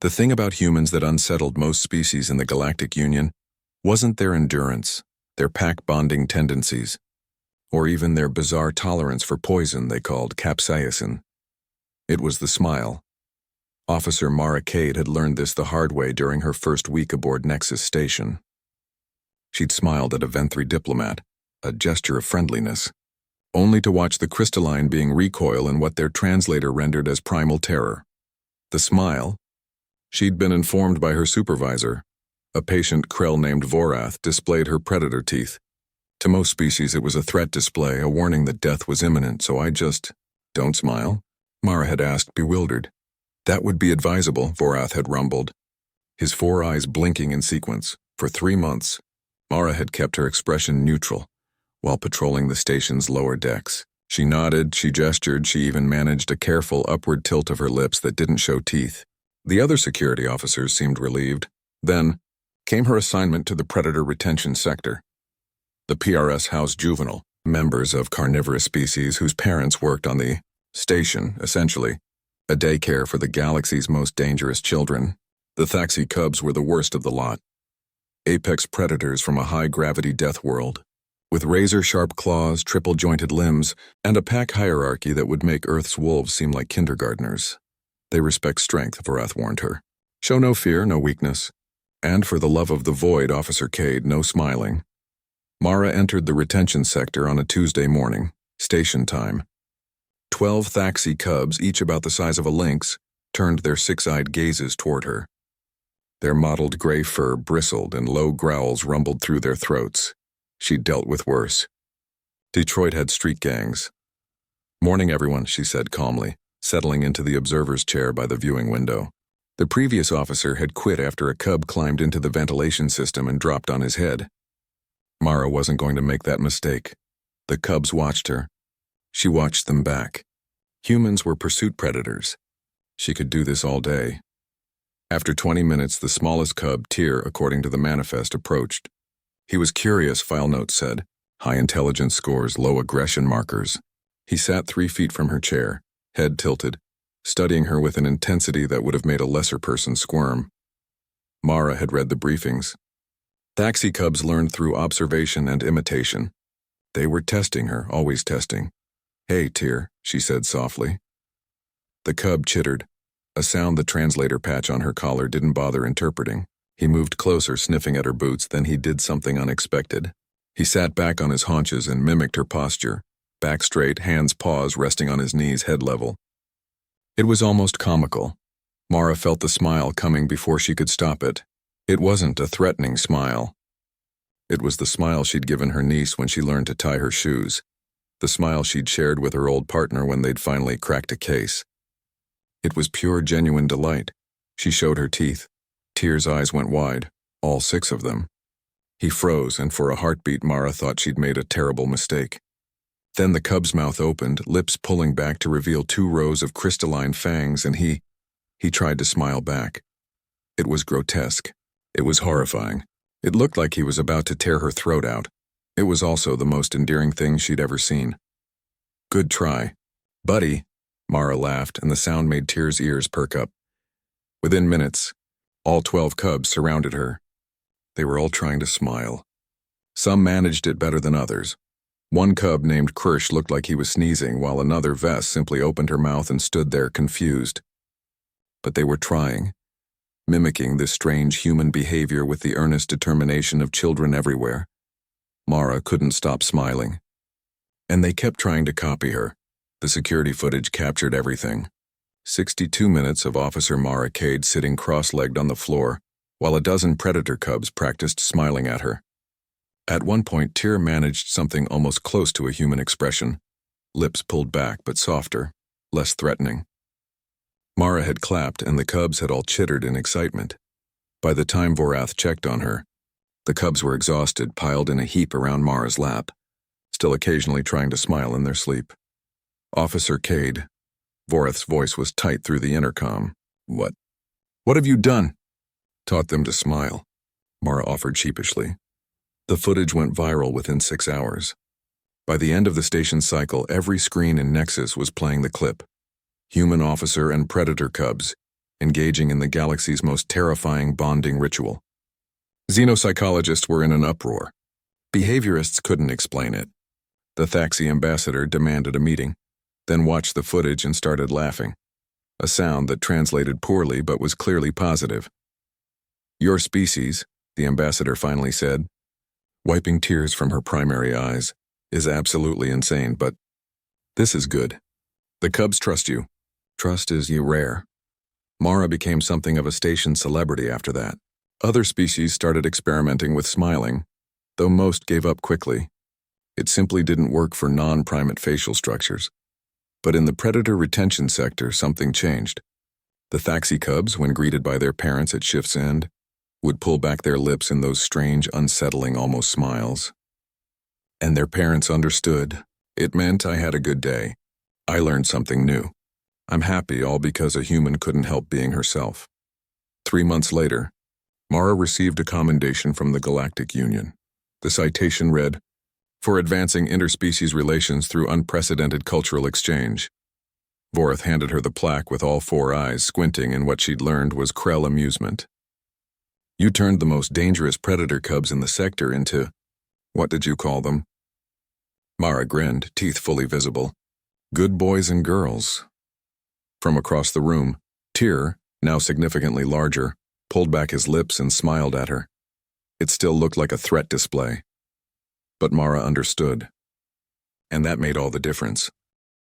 The thing about humans that unsettled most species in the Galactic Union wasn't their endurance, their pack-bonding tendencies, or even their bizarre tolerance for poison they called capsaicin. It was the smile. Officer Mara Cade had learned this the hard way during her first week aboard Nexus Station. She'd smiled at a Venthri diplomat, a gesture of friendliness, only to watch the crystalline being recoil in what their translator rendered as primal terror. The smile? She'd been informed by her supervisor. A patient Krell named Vorath displayed her predator teeth. To most species it was a threat display, a warning that death was imminent, so I just, "Don't smile?" Mara had asked, bewildered. "That would be advisable," Vorath had rumbled, his 4 eyes blinking in sequence. For 3 months, Mara had kept her expression neutral while patrolling the station's lower decks. She nodded, she gestured, she even managed a careful upward tilt of her lips that didn't show teeth. The other security officers seemed relieved. Then came her assignment to the Predator Retention Sector. The PRS housed juvenile, members of carnivorous species whose parents worked on the station, essentially, a daycare for the galaxy's most dangerous children. The Thaxi cubs were the worst of the lot. Apex predators from a high-gravity death world, with razor-sharp claws, triple-jointed limbs, and a pack hierarchy that would make Earth's wolves seem like kindergartners. They respect strength, Vorath warned her. Show no fear, no weakness. And for the love of the void, Officer Cade, no smiling. Mara entered the retention sector on a Tuesday morning, station time. 12 Thaxi cubs, each about the size of a lynx, turned their 6-eyed gazes toward her. Their mottled gray fur bristled and low growls rumbled through their throats. She'd dealt with worse. Detroit had street gangs. "Morning, everyone," she said calmly, settling into the observer's chair by the viewing window. The previous officer had quit after a cub climbed into the ventilation system and dropped on his head. Mara wasn't going to make that mistake. The cubs watched her. She watched them back. Humans were pursuit predators. She could do this all day. After 20 minutes, the smallest cub, Tyr, according to the manifest, approached. He was curious, file notes said. High intelligence scores, low aggression markers. He sat 3 feet from her chair, head tilted, studying her with an intensity that would have made a lesser person squirm. Mara had read the briefings. Thaxi cubs learned through observation and imitation. They were testing her, always testing. "Hey, Tyr," she said softly. The cub chittered, a sound the translator patch on her collar didn't bother interpreting. He moved closer, sniffing at her boots, then he did something unexpected. He sat back on his haunches and mimicked her posture, back straight, hands paws resting on his knees, head level. It was almost comical. Mara felt the smile coming before she could stop it. It wasn't a threatening smile. It was the smile she'd given her niece when she learned to tie her shoes, the smile she'd shared with her old partner when they'd finally cracked a case. It was pure, genuine delight. She showed her teeth. Tyr's eyes went wide, all 6 of them. He froze, and for a heartbeat Mara thought she'd made a terrible mistake. Then the cub's mouth opened, lips pulling back to reveal 2 rows of crystalline fangs, and he tried to smile back. It was grotesque. It was horrifying. It looked like he was about to tear her throat out. It was also the most endearing thing she'd ever seen. "Good try. Buddy," Mara laughed, and the sound made Tyr's ears perk up. Within minutes, all 12 cubs surrounded her. They were all trying to smile. Some managed it better than others. One cub named Kirsch looked like he was sneezing, while another Vess simply opened her mouth and stood there confused. But they were trying, mimicking this strange human behavior with the earnest determination of children everywhere. Mara couldn't stop smiling. And they kept trying to copy her. The security footage captured everything. 62 minutes of Officer Mara Cade sitting cross-legged on the floor, while a dozen predator cubs practiced smiling at her. At one point, Tyr managed something almost close to a human expression, lips pulled back but softer, less threatening. Mara had clapped, and the cubs had all chittered in excitement. By the time Vorath checked on her, the cubs were exhausted, piled in a heap around Mara's lap, still occasionally trying to smile in their sleep. "Officer Cade." Vorath's voice was tight through the intercom. What have you done?" "Taught them to smile," Mara offered sheepishly. The footage went viral within 6 hours. By the end of the station cycle, every screen in Nexus was playing the clip. Human officer and predator cubs, engaging in the galaxy's most terrifying bonding ritual. Xenopsychologists were in an uproar. Behaviorists couldn't explain it. The Thaxi ambassador demanded a meeting, then watched the footage and started laughing, a sound that translated poorly but was clearly positive. "Your species," the ambassador finally said, wiping tears from her primary eyes, "is absolutely insane, but this is good. The Cubs trust you. Trust is rare." Mara became something of a station celebrity after that. Other species started experimenting with smiling, though most gave up quickly. It simply didn't work for non-primate facial structures. But in the predator retention sector, something changed. The Thaxi cubs, when greeted by their parents at shift's end, would pull back their lips in those strange, unsettling almost smiles. And their parents understood. It meant I had a good day. I learned something new. I'm happy, all because a human couldn't help being herself. 3 months later, Mara received a commendation from the Galactic Union. The citation read, "For advancing interspecies relations through unprecedented cultural exchange." Vorith handed her the plaque with all 4 eyes squinting, and what she'd learned was Krell amusement. "You turned the most dangerous predator cubs in the sector into, what did you call them?" Mara grinned, teeth fully visible. "Good boys and girls." From across the room, Tyr, now significantly larger, pulled back his lips and smiled at her. It still looked like a threat display. But Mara understood. And that made all the difference.